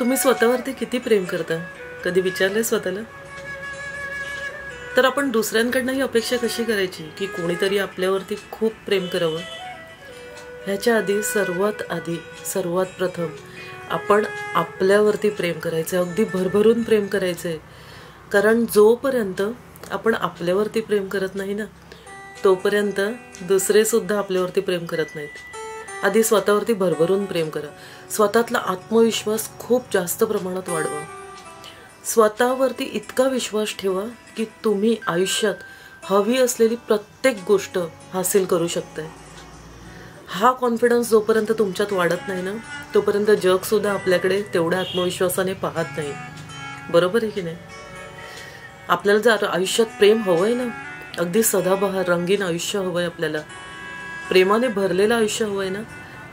तुम्ही स्वतःवरती किती प्रेम करता? कधी विचारले स्वतःला? तर आपण दुसऱ्यांकडनं ही अपेक्षा कशी करायची की कोणीतरी आपल्यावरती खूप प्रेम करावं? ह्याच्या आधी सर्वात प्रथम आपण आपल्यावरती प्रेम करायचं, अगदी भरभरून प्रेम करायचंय. कारण जोपर्यंत आपण आपल्यावरती प्रेम करत नाही ना, तोपर्यंत दुसरे सुद्धा आपल्यावरती प्रेम करत नाहीत. आधी स्वतःवरती भरभरून प्रेम करा. स्वतःतला आत्मविश्वास खूप जास्त प्रमाणात वाढवा. स्वतःवरती इतका विश्वास ठेवा की तुम्ही आयुष्यात हवी असलेली प्रत्येक गोष्ट हासिल करू शकताय. हा कॉन्फिडन्स जोपर्यंत तुमच्यात वाढत नाही ना, तोपर्यंत जग सुद्धा आपल्याकडे तेवढ्या आत्मविश्वासाने पाहत नाही. बरोबर आहे की नाही? आपल्याला जर आयुष्यात प्रेम हवंय ना, अगदी सदाबहार रंगीन आयुष्य हवंय, आपल्याला प्रेमाने भरलेलं आयुष्य हवंय ना,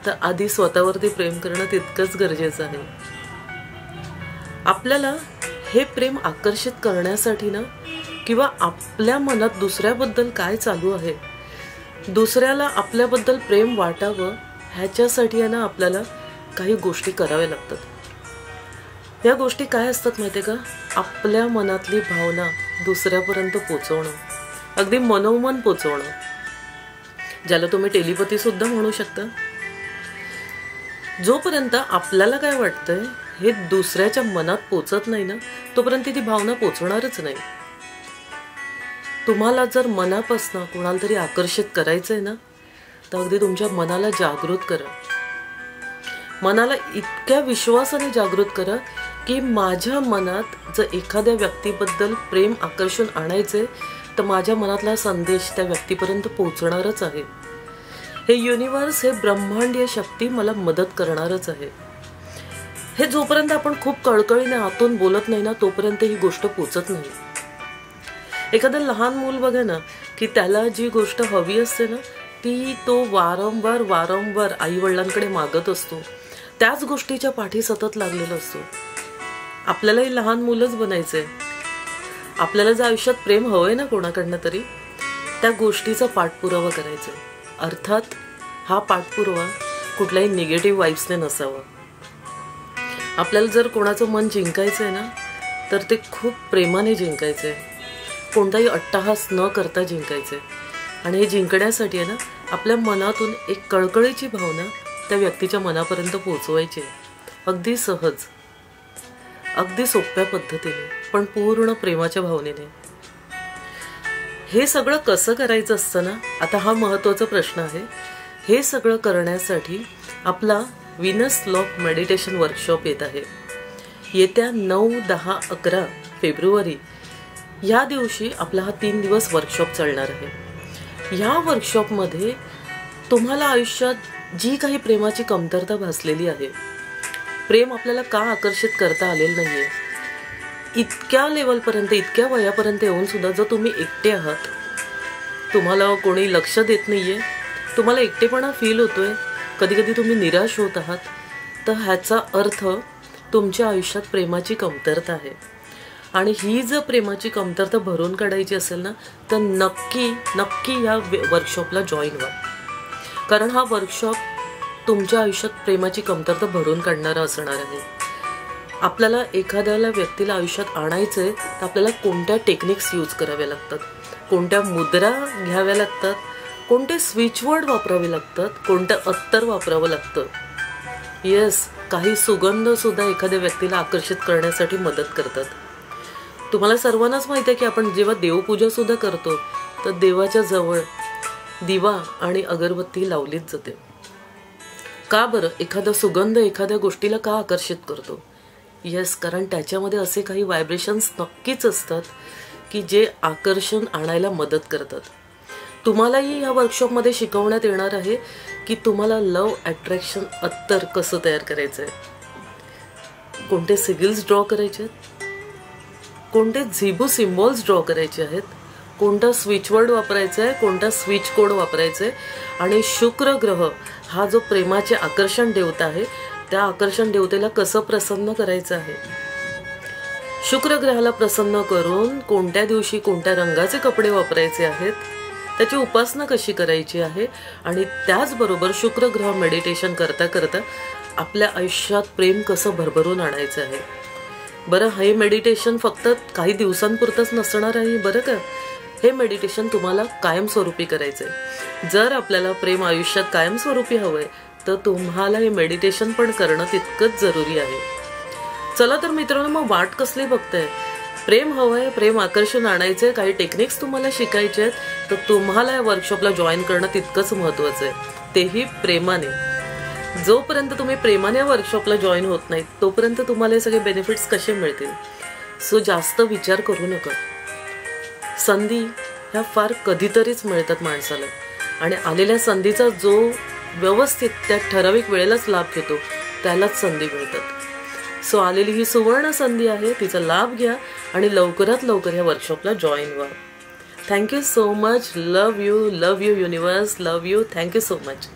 तर आधी स्वतःवरती प्रेम करणं तितकंच गरजेचं आहे. आपल्याला हे प्रेम आकर्षित करण्यासाठी ना, किंवा आपल्या मनात दुसऱ्याबद्दल काय चालू आहे, दुसऱ्याला आपल्याबद्दल प्रेम वाटावं, ह्याच्यासाठी आहे ना आपल्याला काही गोष्टी कराव्या लागतात. या गोष्टी काय असतात माहिती आहे का? आपल्या मनातली भावना दुसऱ्यापर्यंत पोचवणं, अगदी मनोमन पोचवणं, ज्याला तुम्ही टेलिपॅथी सुद्धा म्हणू शकता. जोपर्यंत आपल्याला काय वाटतंय हे दुसऱ्याच्या मनात पोचत नाही ना, तोपर्यंत ती भावना पोचणारच नाही. तुम्हाला जर मनापासून कोणाला तरी आकर्षित करायचंय ना, तर अगदी तुमच्या मनाला जागृत करा. मनाला इतक्या विश्वासाने जागृत करा की माझ्या मनात जर एखाद्या व्यक्तीबद्दल प्रेम आकर्षण आणायचे, तर माझ्या मनातला संदेश त्या व्यक्तीपर्यंत पोहोचणारच आहे. हे युनिवर्स, हे ब्रह्मांडीय शक्ती मला मदत करणारच आहे. हे जोपर्यंत आपण खूप कळकळीने आतून बोलत नाही ना, तोपर्यंत ही गोष्ट पोचत नाही. एखादं लहान मूल बघा ना, की त्याला जी गोष्ट हवी असते ना, ती तो वारंवार आई वडिलांकडे मागत असतो. त्याच गोष्टीच्या पाठी सतत लागलेला असतो. आपल्यालाही लहान मुलंच बनायचंय. आपल्याला जर आयुष्यात प्रेम हवंय ना कोणाकडनं तरी, त्या गोष्टीचा पाठपुरावा करायचा. अर्थात हा पाठपुरावा कुठल्याही निगेटिव्ह वाईब्सने नसावा. आपल्याला जर कोणाचं मन जिंकायचंय ना, तर ते खूप प्रेमाने जिंकायचंय, कोणताही अट्टहास न करता जिंकायचंय. आणि हे जिंकण्यासाठी आहे ना, आपल्या मनातून एक कळकळीची भावना त्या व्यक्तीच्या मनापर्यंत पोहोचवायची. अगदी सहज, अगदी सोप्या पद्धतीने, पण पूर्ण प्रेमाच्या भावनेने. हे सगळं कसं करायचं असतं ना, आता हा महत्त्वाचा प्रश्न आहे. हे सगळं करण्यासाठी आपला विनस लॉक मेडिटेशन वर्कशॉप येत आहे. येत्या 9, 10, 11 फेब्रुवारी या दिवशी आपला हा 3 दिवस वर्कशॉप चालणार आहे. ह्या वर्कशॉपमध्ये तुम्हाला आयुष्यात जी काही प्रेमाची कमतरता भासलेली आहे, प्रेम आपल्याला का आकर्षित करता आलेलं नाहीये, इतक्या लेवलपर्यंत, इतक्या वयापर्यंत येऊन सुद्धा जर तुम्ही एकटे आहात, तुम्हाला कोणी लक्ष देत नाहीये, तुम्हाला एकटेपणा फील होतोय, कधी कधी तुम्ही निराश होत आहात, तर ह्याचा अर्थ तुमच्या आयुष्यात प्रेमाची कमतरता आहे. आणि ही जर प्रेमाची कमतरता भरून काढायची असेल ना, तर नक्की या वर्कशॉपला जॉईन व्हा. कारण हा वर्कशॉप तुमच्या आयुष्यात प्रेमाची कमतरता भरून काढणारा असणार आहे. आपल्याला एखाद्याला व्यक्तीला आयुष्यात आणायचंय, तर आपल्याला कोणत्या टेक्निक्स यूज कराव्या लागतात, कोणत्या मुद्रा घ्याव्या लागतात, कोणते स्विचवर्ड वापरावे लागतात, कोणतं अत्तर वापरावं लागतं. येस, काही सुगंध सुद्धा एखाद्या व्यक्तीला आकर्षित करण्यासाठी मदत करतात. तुम्हाला सर्वांनाच माहिती आहे की आपण जेव्हा देवपूजा सुद्धा करतो, तर देवाच्या जवळ दिवा आणि अगरबत्ती लावलीच जाते. का बरं? एखादा सुगंध एखाद्या गोष्टीला का आकर्षित करतो? येस, कारण त्याच्यामध्ये असे काही व्हायब्रेशन्स नक्कीच असतात की जे आकर्षण आणायला मदत करतात. तुम्हालाही या वर्कशॉपमध्ये शिकवण्यात येणार आहे की तुम्हाला लव अट्रॅक्शन अत्तर कसं तयार करायचं आहे, कोणते सिगिल्स ड्रॉ करायचे आहेत, कोणते झिबू सिम्बॉल्स ड्रॉ करायचे आहेत, कोणता स्विचवर्ड वापरायचा आहे, कोणता स्विच कोड वापरायचा आहे. आणि शुक्र ग्रह हा जो प्रेमाचे आकर्षण देवता आहे, त्या आकर्षण देवतेला कसं प्रसन्न करायचं आहे. शुक्र ग्रहाला प्रसन्न करून कोणत्या दिवशी कोणत्या रंगाचे कपडे वापरायचे आहेत, त्याची उपासना कशी करायची आहे. आणि त्याचबरोबर शुक्र ग्रह मेडिटेशन करता करता आपल्या आयुष्यात प्रेम कसं भरभरून आणायचं आहे. बरं, हे मेडिटेशन फक्त काही दिवसांपुरतंच नसणार आहे बरं का. हे मेडिटेशन तुम्हाला कायमस्वरूपी करायचं आहे. जर आपल्याला प्रेम आयुष्यात कायमस्वरूपी हवंय तर तुम्हाला हे मेडिटेशन पण करणं तितकंच जरुरी आहे. चला तर मित्रांनो, मग वाट कसली बघताय? प्रेम हवंय, प्रेम आकर्षण आणायचंय, काही टेक्निक्स तुम्हाला शिकायचे आहेत, तर तुम्हाला या वर्कशॉपला जॉईन करणं तितकंच महत्त्वाचं आहे, तेही प्रेमाने. जोपर्यंत तुम्ही प्रेमाने या वर्कशॉपला जॉईन होत नाहीत तोपर्यंत तुम्हाला हे सगळे बेनिफिट्स कसे मिळतील? सो जास्त विचार करू नका. संधी ह्या फार कधीतरीच मिळतात माणसाला, आणि आलेल्या संधीचा जो व्यवस्थित त्या ठराविक वेळेलाच लाभ घेतो त्यालाच संधी मिळतात. सो आलेली ही सुवर्ण संधी आहे, तिचा लाभ घ्या आणि लवकरात लवकर या वर्कशॉपला जॉईन व्हा. Thank you so much. Love you universe, love you. Thank you so much.